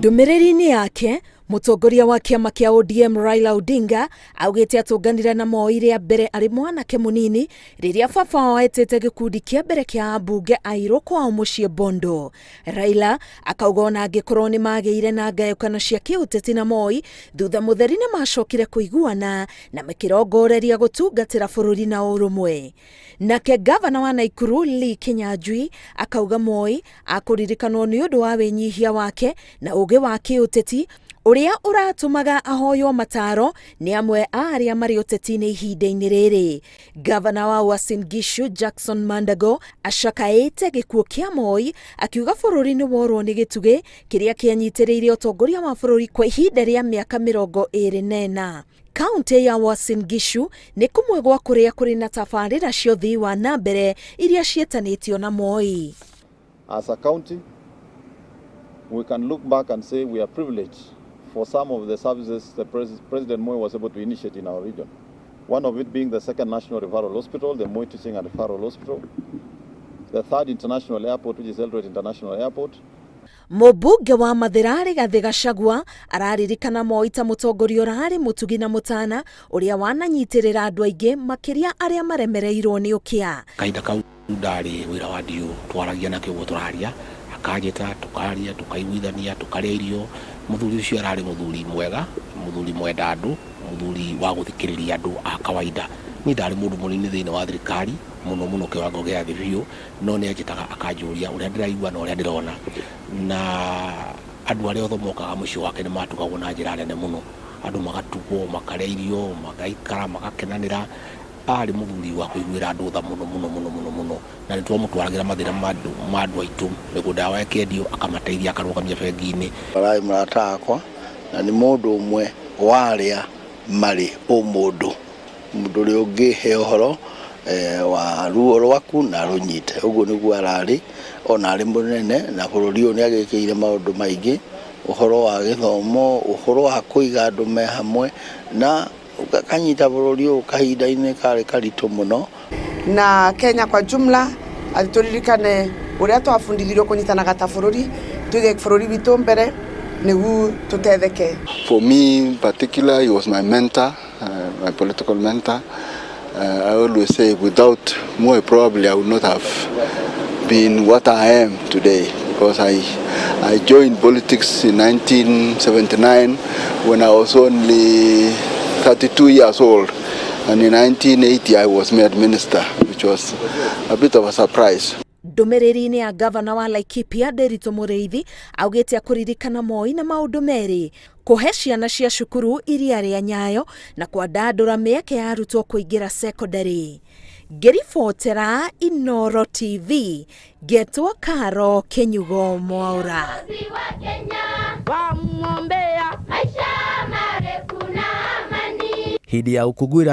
Ndũmĩrĩri-inĩ yake, mutongoria wa kiama kia ODM Raila Odinga augite atunganira na Moi ria mbere ari mwanake munini riria baba wao etete gikundi kia mbere kia ambunge airu kwao muciĩ Bondo. Raila akauga ona angikorwo ni magiire na ngayukano cia kiuteti na Moi, thutha mutheri ni macokire kuiguana na makirongoreria gutungatira bururi na urumwe. Nake gavana wa Nakuru Lee Kinyanjui akauga Moi akuririkanwo ni undu wa winyihia wake na uge wa kiuteti uria uratumaga ahoyo mataro ni amwe aria mari uteti-ini ihinda-ini riri. Gavana wa Uasin Gishu Jackson Mandago acakaite gikuũ kia Moi akiuga bururi ni worwo ni gitugi kiria kianyitiriire utongoria wa bururi kwa ihinda ria miaka 24. Kaunti ya Uasin Gishu ni kumwe gwa kuria kuri na tabarĩra cia ũthii wa na mbere iria cietanĩtio na Moi. As a county, we can look back and say we are privileged for some of the services the President Moi was able to initiate in our region. One of it being the second national referral hospital, the Moi Teaching and Referral Hospital, the third international airport, which is Eldoret International Airport. Mubunge wa Mathirari Gathĩ Gachagua araririkana Moi ta mutongoria urari mutugi na mutana uria wananyitirira andu aingi makiria aria maremereirwo ni ukia. Kahinda kau ndari wira wa ndiu twaragia na kiugo turaria akajeta tukaria tukaiguithania tukaria irio. Muthuri ucio arari muthuri mwega, muthuri mwenda andu, muthuri wa guthikiriria andu a kawaida. Ni ndari mundu munini thiini wa thirikari muno kiwango gia thĩ biũ, no ni ajitaga akanjuria uria ndiraigua na uria ndirona, na andu aria othe mokaga muciĩ wake ni matugagwo na njĩra nene muno. Andu magatugwo makaria irio magaikara magakenanira. Ari muthuri wa kuiguira andu tha muno na nitwamutwaragira mathira ma andu aitu niguo ndawa ekendio akamateithia akarugamia bengi-ini. Arai murata akwa na ni mundu umwe waria mari umundu uri ungi he uhoro wa ruo rwaku na runyite. Uguo niguo arari ona ari munene na bururi uyu ni agikiire maundu maingi, uhoro wa githomo, uhoro wa kuiga andu me hamwe na ukakanyita bururi uyu kahinda-ini kari karitu muno. Na Kenya kwa jumla aturirikane uria twafundithirio kunyitanaga ta bururi, tuige bururi witu mbere niguo tutetheke. For me in particular, he was my mentor, my political mentor. I always say without Moi probably I would not have been what I am today, because I joined politics in 1979 when I was only 32 years old, and in 1980 I was made minister, which was a bit of a surprise. Ndũmĩrĩri-inĩ ya gavana wa Laikipia Nderitu Mũrĩithi augĩte akuririkana Moi na maundu meri: kuhe ciana cia cukuru iria ria Nyayo na kwandandũra mĩeke ya arutwo kũingĩra secondary. Ngĩribotera Inooro TV, Getwo Karo Kenyugo Mwaura. Hidi ya ukugwira